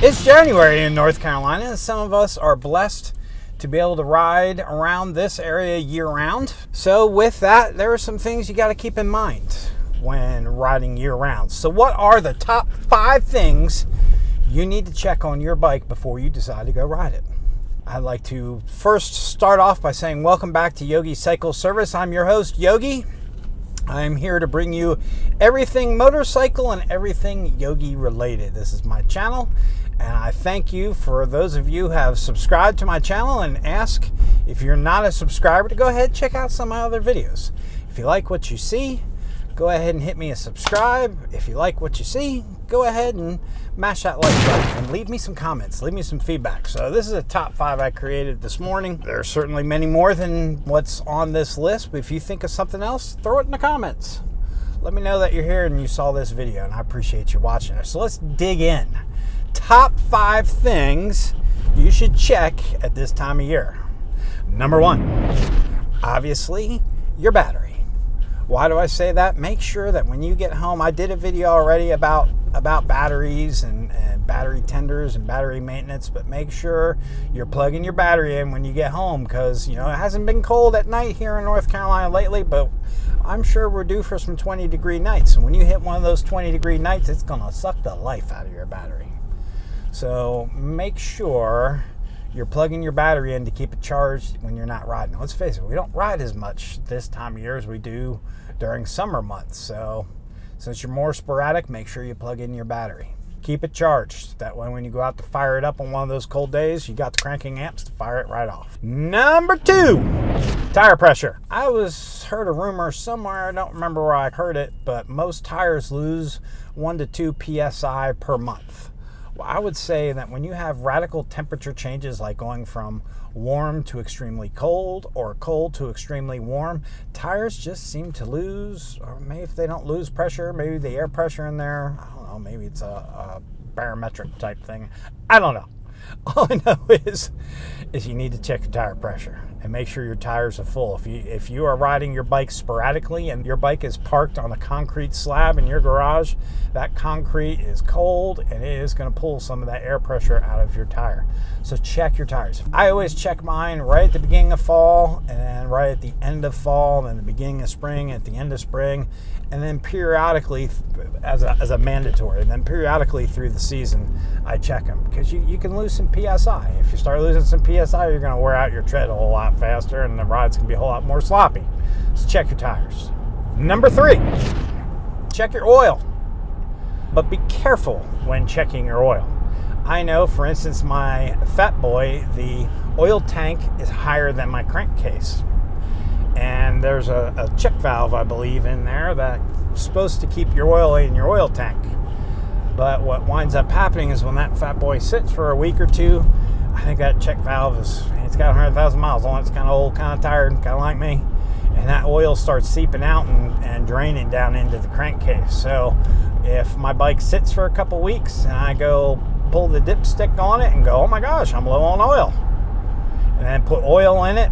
It's January in North Carolina, and some of us are blessed to be able to ride around this area year-round. So with that, there are some things you got to keep in mind when riding year-round. So what are the top 5 things you need to check on your bike before you decide to go ride it? I'd like to first start off by saying welcome back to Yogi Cycle Service. I'm your host, Yogi. I'm here to bring you everything motorcycle and everything Yogi related. This is my channel, and I thank you for those of you who have subscribed to my channel, and ask if you're not a subscriber to go ahead and check out some of my other videos. If you like what you see, go ahead and hit me a subscribe. If you like what you see, go ahead and mash that like button and leave me some comments, leave me some feedback. So this is a top 5 I created this morning. There are certainly many more than what's on this list, but if you think of something else, throw it in the comments. Let me know that you're here and you saw this video, and I appreciate you watching it. So let's dig in. Top 5 things you should check at this time of year. Number 1, obviously, your battery. Why do I say that? Make sure that when you get home, I did a video already about batteries and battery tenders and battery maintenance, but make sure you're plugging your battery in when you get home, because it hasn't been cold at night here in North Carolina lately, but I'm sure we're due for some 20-degree nights. And when you hit one of those 20-degree nights, it's going to suck the life out of your battery. So make sure you're plugging your battery in to keep it charged when you're not riding. Let's face it, we don't ride as much this time of year as we do during summer months. So since you're more sporadic, make sure you plug in your battery. Keep it charged. That way when you go out to fire it up on one of those cold days, you got the cranking amps to fire it right off. Number 2, tire pressure. I heard a rumor somewhere, I don't remember where I heard it, but most tires lose 1 to 2 PSI per month. Well, I would say that when you have radical temperature changes, like going from warm to extremely cold or cold to extremely warm, tires just seem to lose, or maybe if they don't lose pressure, maybe the air pressure in there, I don't know, maybe it's a barometric type thing. I don't know. All I know is you need to check your tire pressure and make sure your tires are full. If you are riding your bike sporadically and your bike is parked on a concrete slab in your garage, that concrete is cold and it is going to pull some of that air pressure out of your tire. So check your tires. I always check mine right at the beginning of fall, and then right at the end of fall, and then the beginning of spring, at the end of spring, and then periodically as a mandatory, and then periodically through the season I check them, because you can lose some PSI. If you start losing some PSI, you're going to wear out your tread a whole lot faster, and the ride's going to be a whole lot more sloppy. So check your tires. Number 3, check your oil. But be careful when checking your oil. I know, for instance, my Fat Boy, the oil tank is higher than my crankcase. And there's a check valve, I believe, in there that's supposed to keep your oil in your oil tank. But what winds up happening is when that Fat Boy sits for a week or two, I think that check valve it's got 100,000 miles on it. It's kind of old, kind of tired, kind of like me. And that oil starts seeping out and draining down into the crankcase. So if my bike sits for a couple weeks and I go pull the dipstick on it and go, oh my gosh, I'm low on oil, and then put oil in it,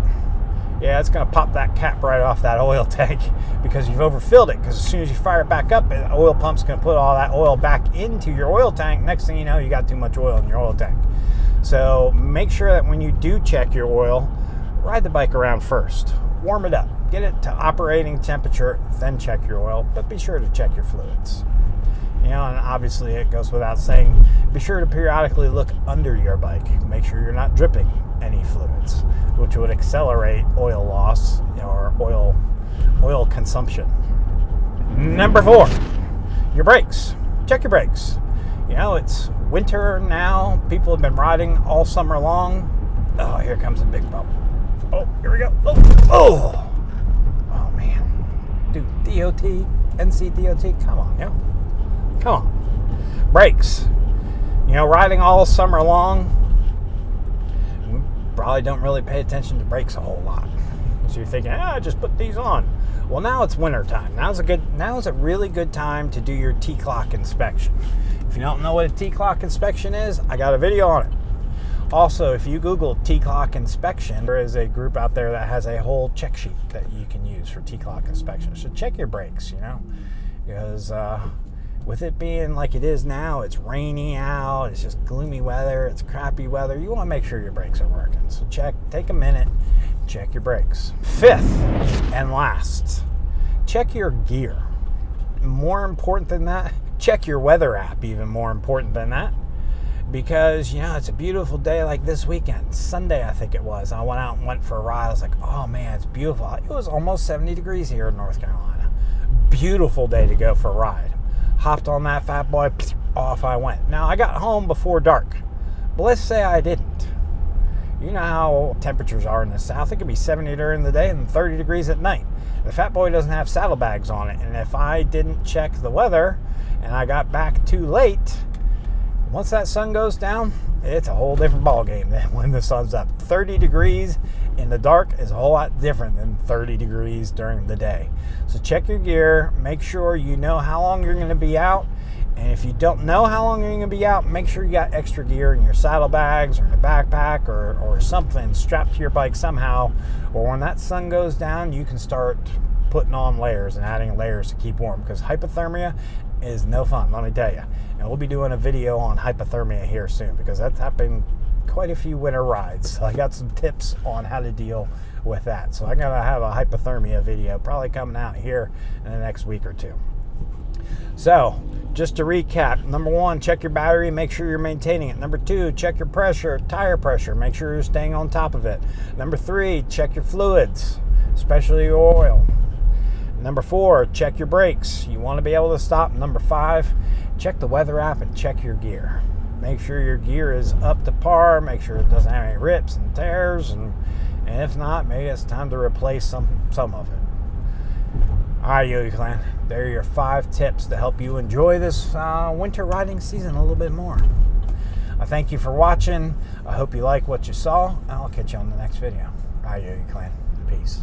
yeah, it's going to pop that cap right off that oil tank because you've overfilled it. Because as soon as you fire it back up, the oil pump's going to put all that oil back into your oil tank. Next thing you know, you got too much oil in your oil tank. So make sure that when you do check your oil, ride the bike around first. Warm it up. Get it to operating temperature, then check your oil. But be sure to check your fluids. And obviously it goes without saying, be sure to periodically look under your bike. Make sure you're not dripping any fluids, which would accelerate oil loss or oil consumption. Number 4, your brakes. Check your brakes. It's winter now. People have been riding all summer long. Oh, here comes a big bump. Oh, here we go. Oh, man. Dude, DOT, NC DOT, come on, Come on. Brakes. Riding all summer long, we probably don't really pay attention to brakes a whole lot. So you're thinking, just put these on. Well, now it's winter time. Now is a really good time to do your T-clock inspection. If you don't know what a T-clock inspection is, I got a video on it. Also, if you Google T-clock inspection, there is a group out there that has a whole check sheet that you can use for T-clock inspection. So check your brakes, because with it being like it is now, it's rainy out, it's just gloomy weather, it's crappy weather, you want to make sure your brakes are working. So take a minute, check your brakes. Fifth and last, check your gear. More important than that, check your weather app, even more important than that. Because, it's a beautiful day like this weekend. Sunday, I think it was. I went out and went for a ride. I was like, oh man, it's beautiful. It was almost 70 degrees here in North Carolina. Beautiful day to go for a ride. Hopped on that fat boy, off I went. Now, I got home before dark. But let's say I didn't. You know how temperatures are in the south. It could be 70 during the day and 30 degrees at night. The fat boy doesn't have saddlebags on it. And if I didn't check the weather and I got back too late, once that sun goes down, it's a whole different ball game than when the sun's up. 30 degrees in the dark is a whole lot different than 30 degrees during the day. So check your gear, make sure you know how long you're going to be out. And if you don't know how long you're going to be out, make sure you got extra gear in your saddlebags or in a backpack or something strapped to your bike somehow. Or when that sun goes down, you can start putting on layers and adding layers to keep warm, because hypothermia is no fun, let me tell you. And we'll be doing a video on hypothermia here soon, because that's happened quite a few winter rides. So I got some tips on how to deal with that. So I'm going to have a hypothermia video probably coming out here in the next week or two. So just to recap, number 1, check your battery, make sure you're maintaining it. Number 2, check your pressure, tire pressure, make sure you're staying on top of it. Number 3, check your fluids, especially your oil. Number 4, check your brakes. You want to be able to stop. Number 5, check the weather app and check your gear. Make sure your gear is up to par. Make sure it doesn't have any rips and tears. And if not, maybe it's time to replace some of it. All right, Yogi Clan. There are your 5 tips to help you enjoy this winter riding season a little bit more. I thank you for watching. I hope you like what you saw. And I'll catch you on the next video. All right, Yogi Clan. Peace.